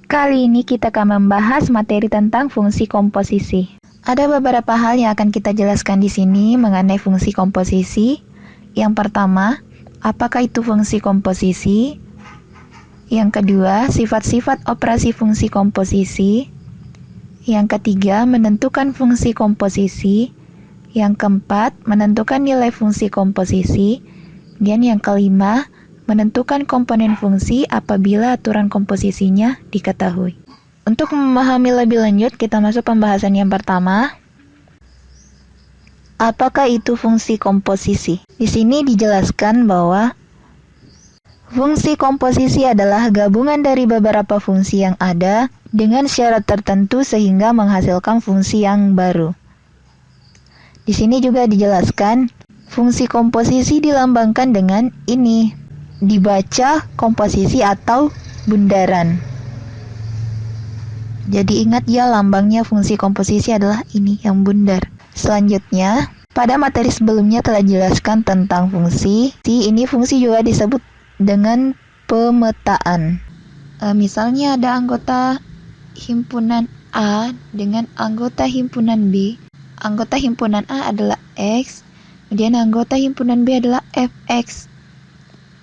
Kali ini kita akan membahas materi tentang fungsi komposisi. Ada beberapa hal yang akan kita jelaskan di sini mengenai fungsi komposisi. Yang pertama, apakah itu fungsi komposisi? Yang kedua, sifat-sifat operasi fungsi komposisi. Yang ketiga, menentukan fungsi komposisi. Yang keempat, menentukan nilai fungsi komposisi. Dan yang kelima, menentukan komponen fungsi apabila aturan komposisinya diketahui. Untuk memahami lebih lanjut, kita masuk pembahasan yang pertama. Apakah itu fungsi komposisi? Di sini dijelaskan bahwa fungsi komposisi adalah gabungan dari beberapa fungsi yang ada dengan syarat tertentu sehingga menghasilkan fungsi yang baru. Di sini juga dijelaskan, fungsi komposisi dilambangkan dengan ini. Dibaca komposisi atau bundaran. Jadi ingat ya, lambangnya fungsi komposisi adalah ini yang bundar. Selanjutnya, pada materi sebelumnya telah dijelaskan tentang fungsi. Ini fungsi juga disebut dengan pemetaan. Misalnya ada anggota himpunan A dengan anggota himpunan B. Anggota himpunan A adalah X, kemudian anggota himpunan B adalah Fx.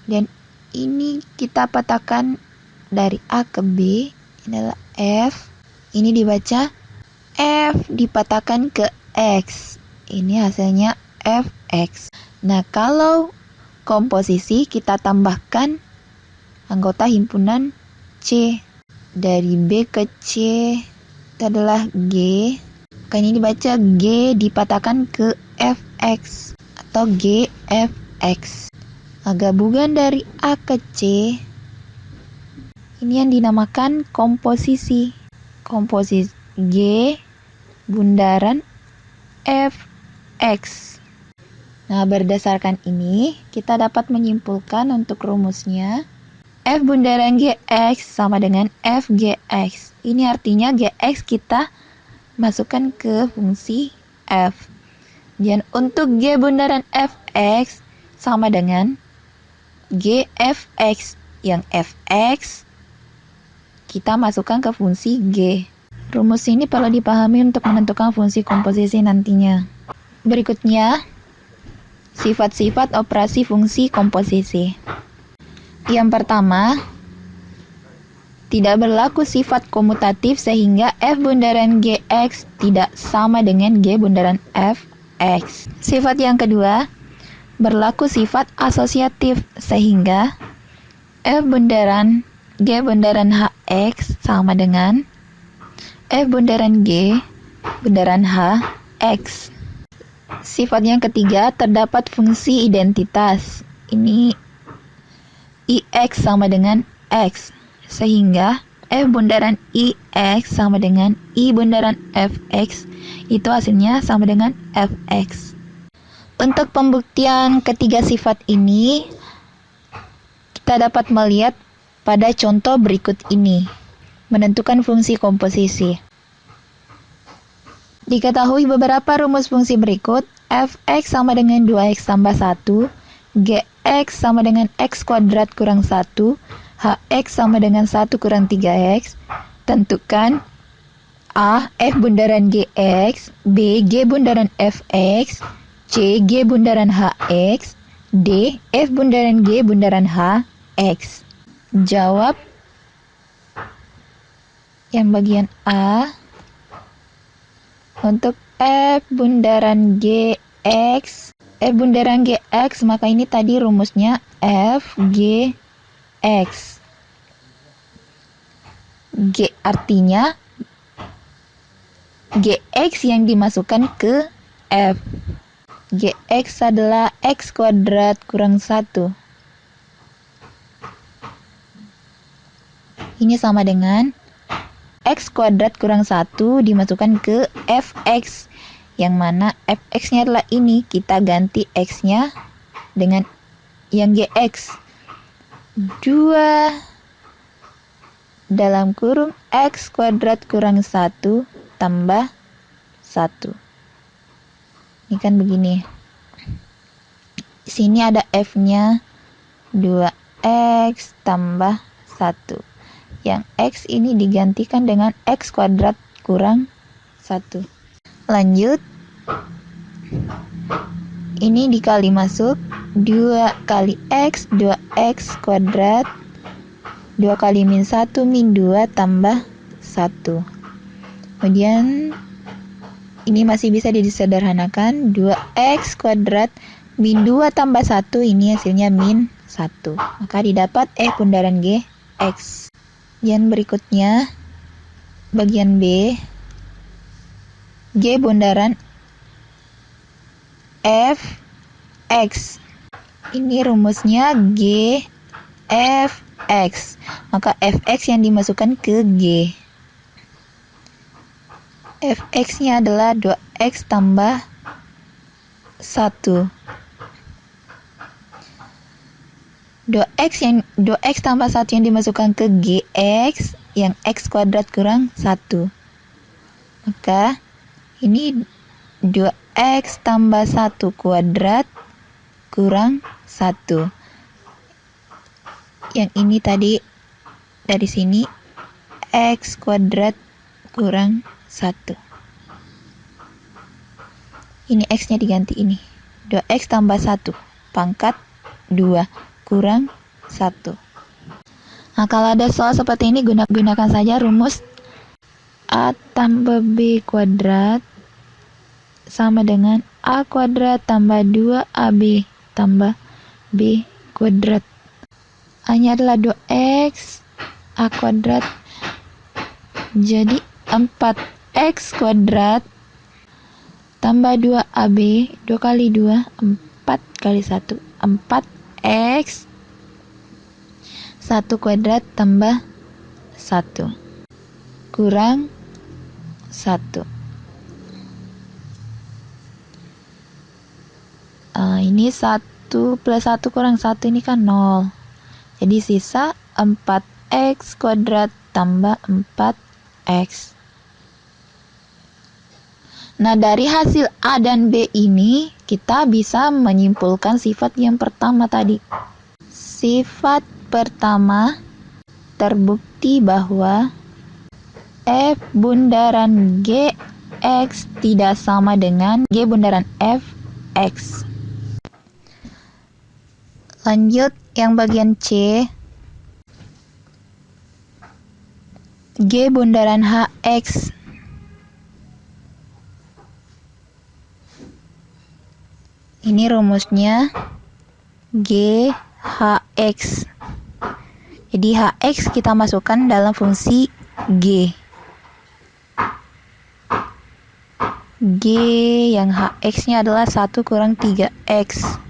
Dan ini kita petakan dari A ke B, ini adalah F. Ini dibaca F dipatahkan ke X. Ini hasilnya Fx. Nah, kalau komposisi kita tambahkan anggota himpunan C. Dari B ke C itu adalah G. Ini dibaca G dipatahkan ke Fx atau GFx. Gabungan dari A ke C ini yang dinamakan komposisi. Komposisi G bundaran Fx. Nah, berdasarkan ini kita dapat menyimpulkan untuk rumusnya F bundaran Gx sama dengan Fgx. Ini artinya Gx kita masukkan ke fungsi F. Dan untuk G bundaran Fx sama dengan Gfx, yang Fx kita masukkan ke fungsi G. Rumus ini perlu dipahami untuk menentukan fungsi komposisi nantinya. Berikutnya, sifat-sifat operasi fungsi komposisi. Yang pertama, tidak berlaku sifat komutatif sehingga F bundaran Gx tidak sama dengan G bundaran Fx. Sifat yang kedua, berlaku sifat asosiatif sehingga F bundaran G bundaran Hx sama dengan F bundaran G bundaran Hx. Sifat yang ketiga, terdapat fungsi identitas. Ini Ix sama dengan X sehingga F bundaran Ix sama dengan I bundaran Fx, itu hasilnya sama dengan Fx. Untuk pembuktian ketiga sifat ini, kita dapat melihat pada contoh berikut ini. Menentukan fungsi komposisi. Diketahui beberapa rumus fungsi berikut. Fx sama dengan 2x tambah 1, Gx sama dengan x kuadrat kurang 1, Hx sama dengan 1 kurang 3x. Tentukan A. F bundaran Gx, B. G bundaran Fx, C. G bundaran Hx, D. F bundaran G bundaran Hx. Jawab yang bagian A. Untuk F bundaran Gx, maka ini tadi rumusnya Fgx. G artinya Gx yang dimasukkan ke F. Gx adalah x kuadrat kurang 1. Ini sama dengan x kuadrat kurang 1 dimasukkan ke Fx. Yang mana Fx-nya adalah ini. Kita ganti x-nya dengan yang Gx. 2 dalam kurung x kuadrat kurang 1 tambah 1. Ini kan begini. Di sini ada F-nya 2x tambah 1. Yang X ini digantikan dengan X kuadrat kurang 1. Lanjut. Ini dikali masuk 2 kali X, 2X kuadrat, 2 kali min 1, min 2 tambah 1. Kemudian ini masih bisa disederhanakan, 2X kuadrat min 2 tambah 1, ini hasilnya min 1. Maka didapat bundaran G, X. Yang berikutnya, bagian B, G bundaran F, X. Ini rumusnya G, F, X. Maka Fx yang dimasukkan ke G. Fx-nya adalah 2x tambah 1. 2x tambah 1 yang dimasukkan ke Gx, yang x kuadrat kurang 1. Maka ini 2x tambah 1 kuadrat kurang 1. Yang ini tadi dari sini x kuadrat kurang 1. Ini x-nya diganti ini. 2x tambah 1 pangkat 2 kurang 1. Nah, kalau ada soal seperti ini gunakan saja rumus A tambah B kuadrat sama dengan A kuadrat tambah 2AB tambah B kuadrat. A-nya adalah 2x, A kuadrat jadi 4x kuadrat tambah 2AB, 2 kali 2, 4 kali 1, 4x 1 kuadrat tambah 1 kurang 1. Ini 1 plus 1 kurang 1 ini kan 0. Jadi sisa 4x kuadrat tambah 4x. Nah, dari hasil A dan B ini kita bisa menyimpulkan sifat yang pertama tadi. Sifat pertama, terbukti bahwa F bundaran Gx tidak sama dengan G bundaran Fx. Lanjut yang bagian C. G bundaran Hx. Ini rumusnya G Hx. Jadi Hx kita masukkan dalam fungsi G. G yang Hx-nya adalah 1 kurang 3x.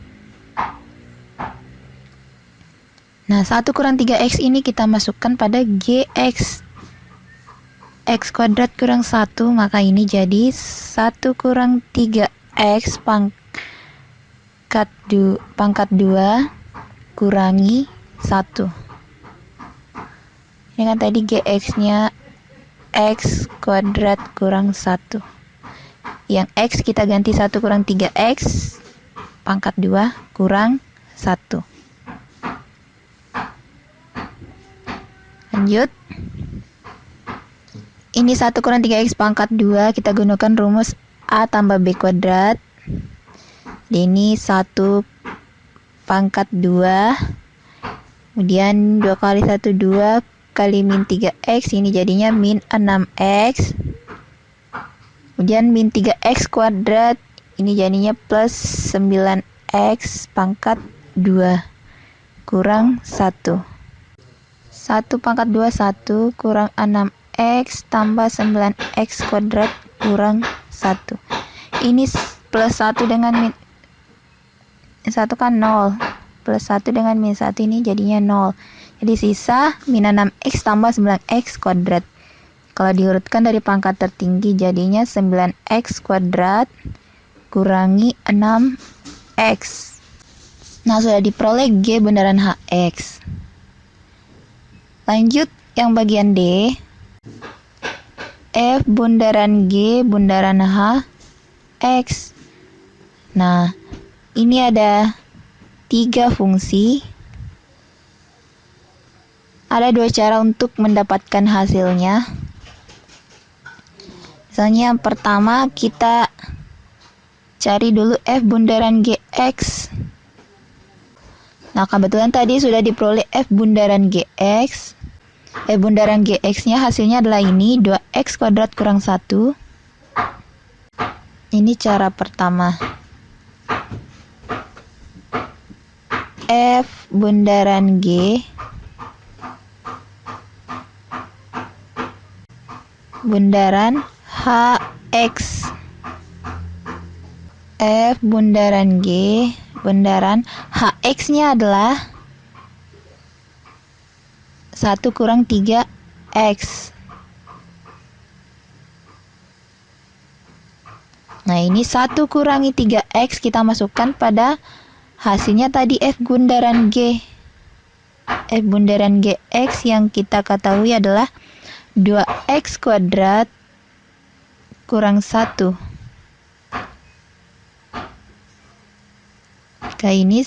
Nah, 1 kurang 3x ini kita masukkan pada Gx. X kuadrat kurang 1, maka ini jadi 1 kurang 3x pangkat 2 kurangi 1. Ini kan tadi Gx-nya x kuadrat kurang 1. Yang x kita ganti 1 kurang 3x pangkat 2 kurang 1. Lanjut. Ini 1 kurang 3x pangkat 2, kita gunakan rumus A tambah B kuadrat. Ini 1 pangkat 2. Kemudian 2 kali 1, 2 kali min 3x, ini jadinya min 6x. Kemudian min 3x kuadrat, ini jadinya plus 9x pangkat 2 kurang 1. 1 pangkat 2, 1 kurang 6x tambah 9x kuadrat kurang 1. Ini plus 1 dengan min 1 kan 0. Plus 1 dengan min 1 ini jadinya 0. Jadi sisa min 6x tambah 9x kuadrat. Kalau diurutkan dari pangkat tertinggi jadinya 9x kuadrat kurangi 6x. Nah, sudah diperoleh G bundaran Hx. Lanjut yang bagian D. F bundaran G bundaran Hx. Nah, ini ada 3 fungsi Ada dua cara untuk mendapatkan hasilnya. Misalnya yang pertama kita cari dulu F bundaran GX. Nah, kebetulan tadi sudah diperoleh F bundaran GX. F bundaran GX-nya hasilnya adalah ini, 2x kuadrat kurang 1. Ini cara pertama. F bundaran G bundaran HX. F bundaran G bundaran HX-nya adalah 1 kurang 3X. Nah, ini 1 kurangi 3X kita masukkan pada hasilnya tadi F bundaran G. F bundaran GX yang kita ketahui adalah 2x kuadrat kurang 1. Kayak ini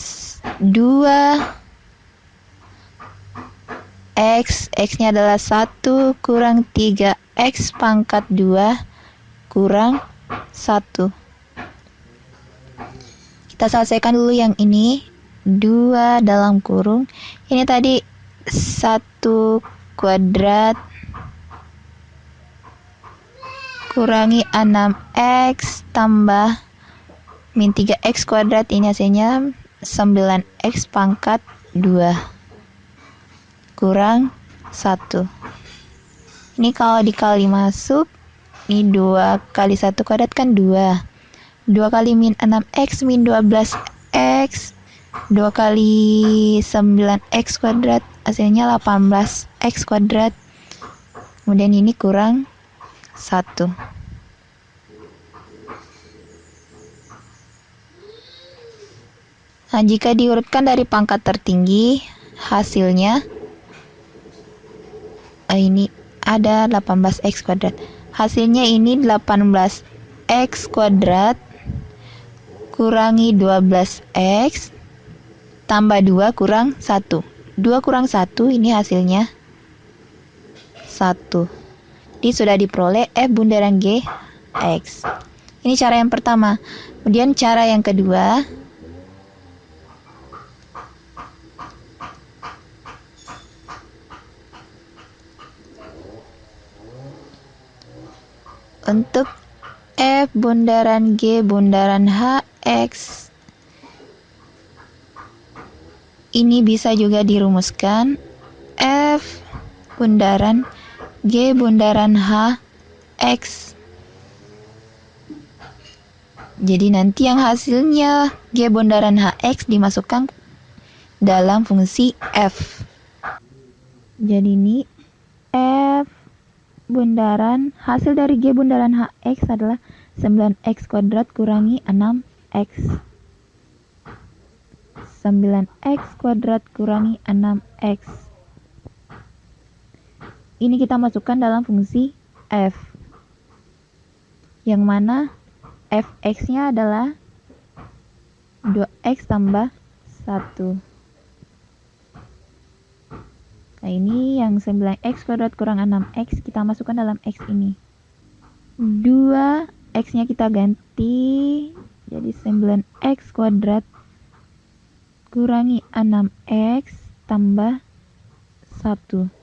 2x, x-nya adalah 1 kurang 3x pangkat 2 kurang 1. Kita selesaikan dulu yang ini. 2 dalam kurung. Ini tadi 1 kuadrat kurangi 6x tambah min 3x kuadrat, ini hasilnya 9x pangkat 2 kurang 1. Ini kalau dikali masuk, ini 2 kali 1 kuadrat kan 2. 2 kali min 6x min 12x, 2 kali 9x kuadrat, hasilnya 18x kuadrat. Kemudian ini kurang 1. Nah, jika diurutkan dari pangkat tertinggi, hasilnya ini ada 18x kuadrat. Hasilnya ini 18x kuadrat kurangi 12x tambah 2 kurang 1. 2 kurang 1 ini hasilnya 1. Ini sudah diperoleh F bundaran GX. Ini cara yang pertama. Kemudian cara yang kedua, untuk F bundaran G bundaran HX, ini bisa juga dirumuskan F bundaran G bundaran HX. Jadi nanti yang hasilnya G bundaran HX dimasukkan dalam fungsi F. Jadi ini F bundaran, hasil dari G bundaran HX adalah 9x kuadrat kurangi 6x. 9x kuadrat kurangi 6x. Ini kita masukkan dalam fungsi F, yang mana fx-nya adalah 2x tambah 1. Nah, ini yang 9x kuadrat kurang 6x kita masukkan dalam x ini. 2x-nya kita ganti jadi 9x kuadrat kurangi 6x tambah 1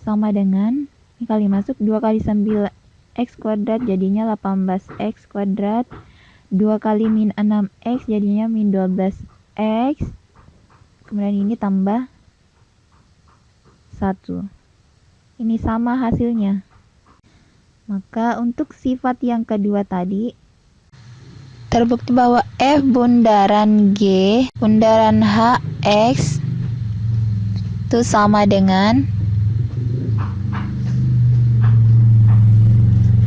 sama dengan, ini kali masuk, 2 kali 9x kuadrat jadinya 18x kuadrat, 2 kali min 6x jadinya min 12x, kemudian ini tambah 1. Ini sama hasilnya. Maka untuk sifat yang kedua tadi, terbukti bahwa F bundaran G bundaran HX itu sama dengan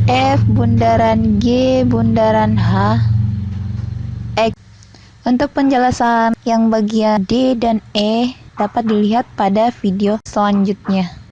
F bundaran G bundaran H X. Untuk penjelasan yang bagian D dan E dapat dilihat pada video selanjutnya.